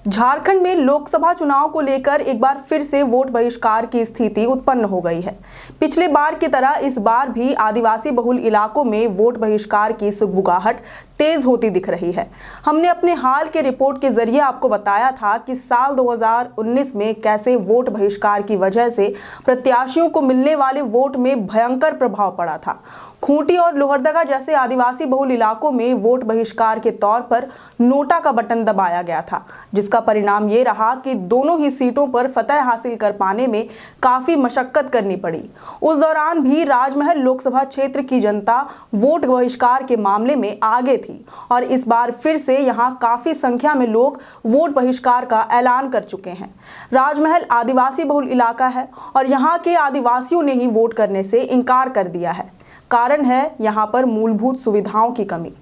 झारखंड में लोकसभा चुनाव को लेकर एक बार फिर से वोट बहिष्कार की स्थिति उत्पन्न हो गई है। पिछले बार की तरह इस बार भी आदिवासी बहुल इलाकों में वोट बहिष्कार की सुगबुगाहट तेज होती दिख रही है। हमने अपने हाल के रिपोर्ट के जरिए आपको बताया था कि साल 2019 में कैसे वोट बहिष्कार की वजह से प्रत्याशियों को मिलने वाले वोट में भयंकर प्रभाव पड़ा था। खूंटी और लोहरदगा जैसे आदिवासी बहुल इलाकों में वोट बहिष्कार के तौर पर नोटा का बटन दबाया गया था, जिसका परिणाम ये रहा कि दोनों ही सीटों पर फतह हासिल कर पाने में काफी मशक्कत करनी पड़ी। उस दौरान भी राजमहल लोकसभा क्षेत्र की जनता वोट बहिष्कार के मामले में आगे थी और इस बार फिर से यहां काफी संख्या में लोग वोट बहिष्कार का ऐलान कर चुके हैं। राजमहल आदिवासी बहुल इलाका है और यहाँ के आदिवासियों ने ही वोट करने से इनकार कर दिया है। कारण है यहाँ पर मूलभूत सुविधाओं की कमी।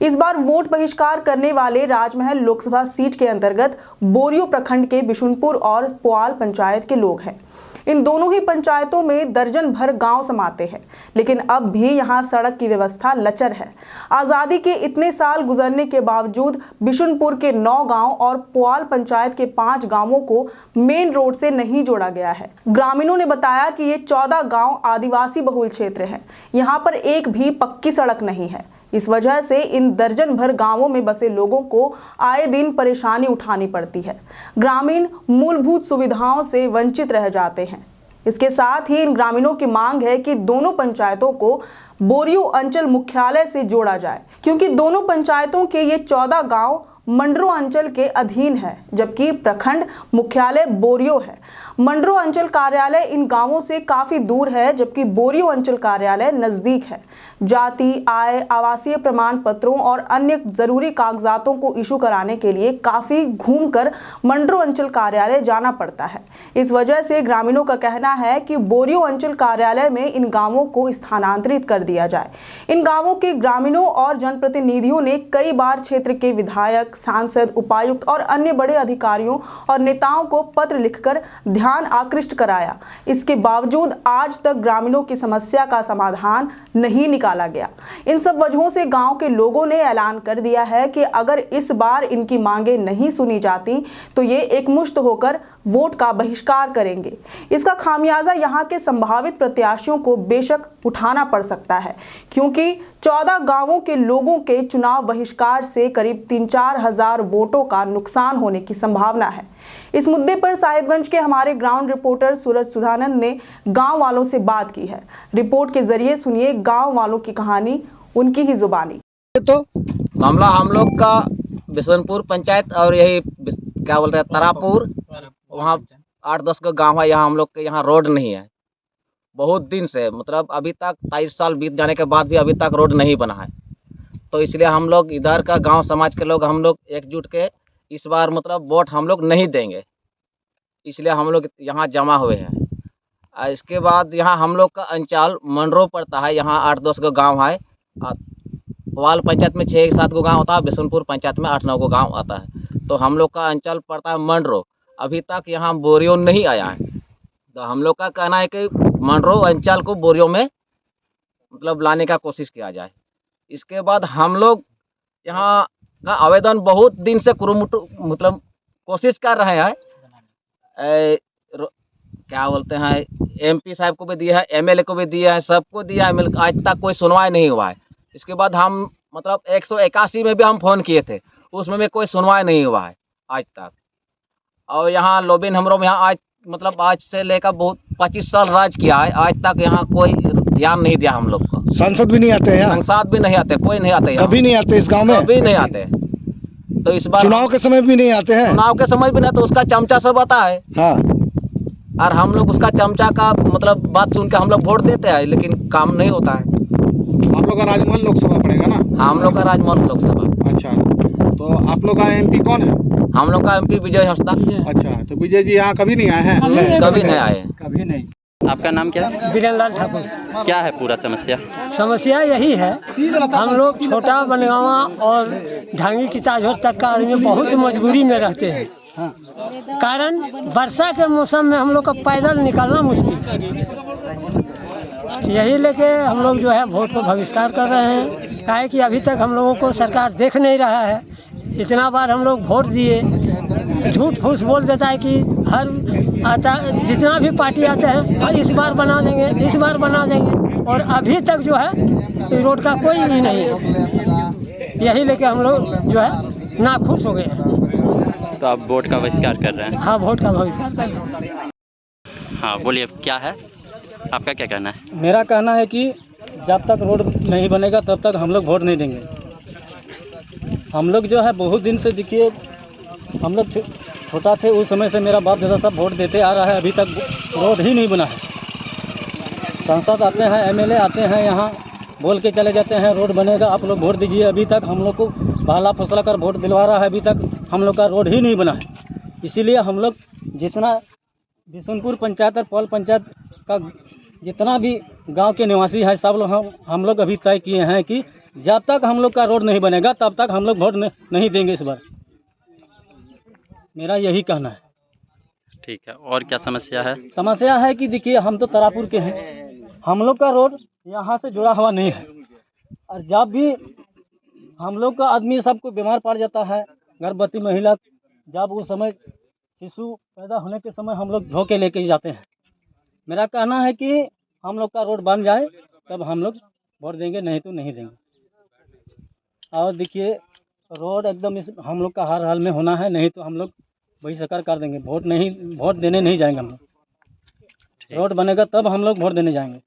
इस बार वोट बहिष्कार करने वाले राजमहल लोकसभा सीट के अंतर्गत बोरियो प्रखंड के बिशुनपुर और पुआल पंचायत के लोग हैं। इन दोनों ही पंचायतों में दर्जन भर गांव समाते हैं, लेकिन अब भी यहां सड़क की व्यवस्था लचर है। आजादी के इतने साल गुजरने के बावजूद बिशुनपुर के 9 गांव और पुआल पंचायत के 5 गांवों को मेन रोड से नहीं जोड़ा गया है। ग्रामीणों ने बताया कि ये 14 गांव आदिवासी बहुल क्षेत्र हैं। यहाँ पर एक भी पक्की सड़क नहीं है। इस वजह से इन दर्जन भर गांवों में बसे लोगों को आए दिन परेशानी उठानी पड़ती है। ग्रामीण मूलभूत सुविधाओं से वंचित रह जाते हैं। इसके साथ ही इन ग्रामीणों की मांग है कि दोनों पंचायतों को बोरियो अंचल मुख्यालय से जोड़ा जाए, क्योंकि दोनों पंचायतों के ये 14 गांव मंडरो अंचल के अधीन है, जबकि प्रखंड मुख्यालय बोरियो है। मंडरो अंचल कार्यालय इन गांवों से काफी दूर है, जबकि बोरियो अंचल कार्यालय नजदीक है। जाति, आय, आवासीय प्रमाण पत्रों और अन्य जरूरी कागजातों को इशू कराने के लिए काफी घूमकर मंडरो अंचल कार्यालय जाना पड़ता है। इस वजह से ग्रामीणों का कहना है कि बोरियो अंचल कार्यालय में इन गांवों को स्थानांतरित कर दिया जाए। इन गांवों के ग्रामीणों और जनप्रतिनिधियों ने कई बार क्षेत्र के विधायक, सांसद, उपायुक्त और अन्य बड़े अधिकारियों और नेताओं को पत्र लिखकर ध्यान आकृष्ट कराया। इसके बावजूद आज तक ग्रामीणों की समस्या का समाधान नहीं निकाला गया। इन सब वजहों से गांव के लोगों ने ऐलान कर दिया है कि अगर इस बार इनकी मांगें नहीं सुनी जाती तो ये एकमुश्त होकर वोट का बहिष्कार करेंगे। इसका खामियाजा यहाँ के संभावित प्रत्याशियों को बेशक उठाना पड़ सकता है, क्योंकि 14 गांवों के लोगों के चुनाव बहिष्कार से करीब 3-4 हजार वोटों का नुकसान होने की संभावना है। इस मुद्दे पर साहिबगंज के हमारे ग्राउंड रिपोर्टर सूरज सुधानंद ने गांव वालों से बात की है। रिपोर्ट के जरिए सुनिए गांव वालों की कहानी, उनकी ही जुबानी। तो मामला हम लोग का बिशनपुर पंचायत और यही क्या बोलते हैं तरापुर, वहाँ 8-10 का गाँव है। यहाँ हम लोग के यहाँ रोड नहीं है बहुत दिन से, मतलब अभी तक 23 साल बीत जाने के बाद भी अभी तक रोड नहीं बना है। तो इसलिए हम लोग इधर का गांव समाज के लोग हम लोग एकजुट के इस बार मतलब वोट हम लोग नहीं देंगे, इसलिए हम लोग यहाँ जमा हुए हैं। इसके बाद यहाँ हम लोग का अंचल मंडरो पड़ता है। यहाँ 8-10 का गाँव है। पुआल पंचायत में 6-7 को गाँव होता है, बिशनपुर पंचायत में 8-9 को गाँव आता है। तो हम लोग का अंचल पड़ता है मंडरो। अभी तक यहाँ बोरियो नहीं आया है, तो हम लोग का कहना है कि मंडरो अंचल को बोरियो में मतलब लाने का कोशिश किया जाए। इसके बाद हम लोग यहाँ का आवेदन बहुत दिन से मतलब कोशिश कर रहे हैं। क्या बोलते हैं, एमपी साहब को भी दिया है, एमएलए को भी दिया है, सबको दिया है, आज तक कोई सुनवाई नहीं हुआ है। इसके बाद हम मतलब 181 में भी हम फ़ोन किए थे, उसमें भी कोई सुनवाई नहीं हुआ है आज तक। और यहाँ लोबिन हमरो में यहाँ आज मतलब आज से लेकर बहुत 25 साल राज किया है, आज तक यहाँ कोई ध्यान नहीं दिया हम लोग को। सांसद भी नहीं आते हैं, सांसद भी नहीं आते, कोई नहीं आते, कभी नहीं आते इस गांव में, कभी नहीं आते। तो इस बार चुनाव के समय भी नहीं आते हैं, चुनाव के समय भी नहीं, तो उसका चमचा सब आता है। हाँ, और हम लोग उसका चमचा का मतलब बात सुन के हम लोग वोट देते हैं, लेकिन काम नहीं होता है। आप लोग का राजमहल लोकसभा पड़ेगा ना? हम लोग का राजमहल लोकसभा। अच्छा, तो आप लोग का एमपी कौन है? हम लोग का एमपी विजय हंसदा। अच्छा, तो विजय जी यहाँ कभी नहीं आए हैं? कभी नहीं आए, कभी नहीं। आपका नाम क्या है? बीरेंलाल ठाकुर। क्या है पूरा समस्या? समस्या यही है, हम लोग छोटा बनगावा और ढांगी की ताजहोर तक का आदमी बहुत मजबूरी में रहते हैं। कारण वर्षा के मौसम में हम लोग का पैदल निकलना मुश्किल है। यही लेके हम लोग जो है वोट को बहिष्कार कर रहे हैं। काहे कि अभी तक हम लोगों को सरकार देख नहीं रहा है। इतना बार हम लोग वोट दिए, झूठ फूस बोल देता है कि हर आता जितना भी पार्टी आते हैं और इस बार बना देंगे, इस बार बना देंगे, और अभी तक जो है रोड का कोई ही नहीं है। यही लेके हम लोग जो है नाखुश हो गए हैं। तो आप वोट का बहिष्कार कर रहे हैं? हाँ, वोट का बहिष्कार कर रहे हैं। हाँ बोलिए, क्या है आपका, क्या कहना है? मेरा कहना है कि जब तक रोड नहीं बनेगा तब तक हम लोग वोट नहीं देंगे। हम लोग जो है बहुत दिन से, देखिए हम लोग छोटा थे उस समय से मेरा बाप दादा सब वोट देते आ रहा है, अभी तक रोड ही नहीं बना है। सांसद आते हैं, एमएलए आते हैं, यहाँ बोल के चले जाते हैं रोड बनेगा, आप लोग वोट दीजिए। अभी तक हम लोग को बहला फुसला कर वोट दिलवा रहा है, अभी तक हम लोग का रोड ही नहीं बना है। इसीलिए हम लोग जितना बिशनपुर पंचायत और पौल पंचायत का जितना भी गांव के निवासी है सब लोग हम लोग अभी तय किए हैं कि जब तक हम लोग का रोड नहीं बनेगा तब तक हम लोग वोट नहीं देंगे इस बार। मेरा यही कहना है। ठीक है, और क्या समस्या है? समस्या है कि देखिए हम तो तरापुर के हैं, हम लोग का रोड यहाँ से जुड़ा हुआ नहीं है, और जब भी हम लोग का आदमी सबको बीमार पड़ जाता है, गर्भवती महिला, जब उस समय शिशु पैदा होने के समय हम लोग धो के लेके जाते हैं। मेरा कहना है कि हम लोग का रोड बन जाए तब हम लोग वोट देंगे, नहीं तो नहीं देंगे। और देखिए रोड एकदम इस हम लोग का हर हाल में होना है, नहीं तो हम लोग बहिष्कार कर देंगे। वोट देने नहीं जाएंगे हम लोग। रोड बनेगा तब हम लोग वोट देने जाएंगे।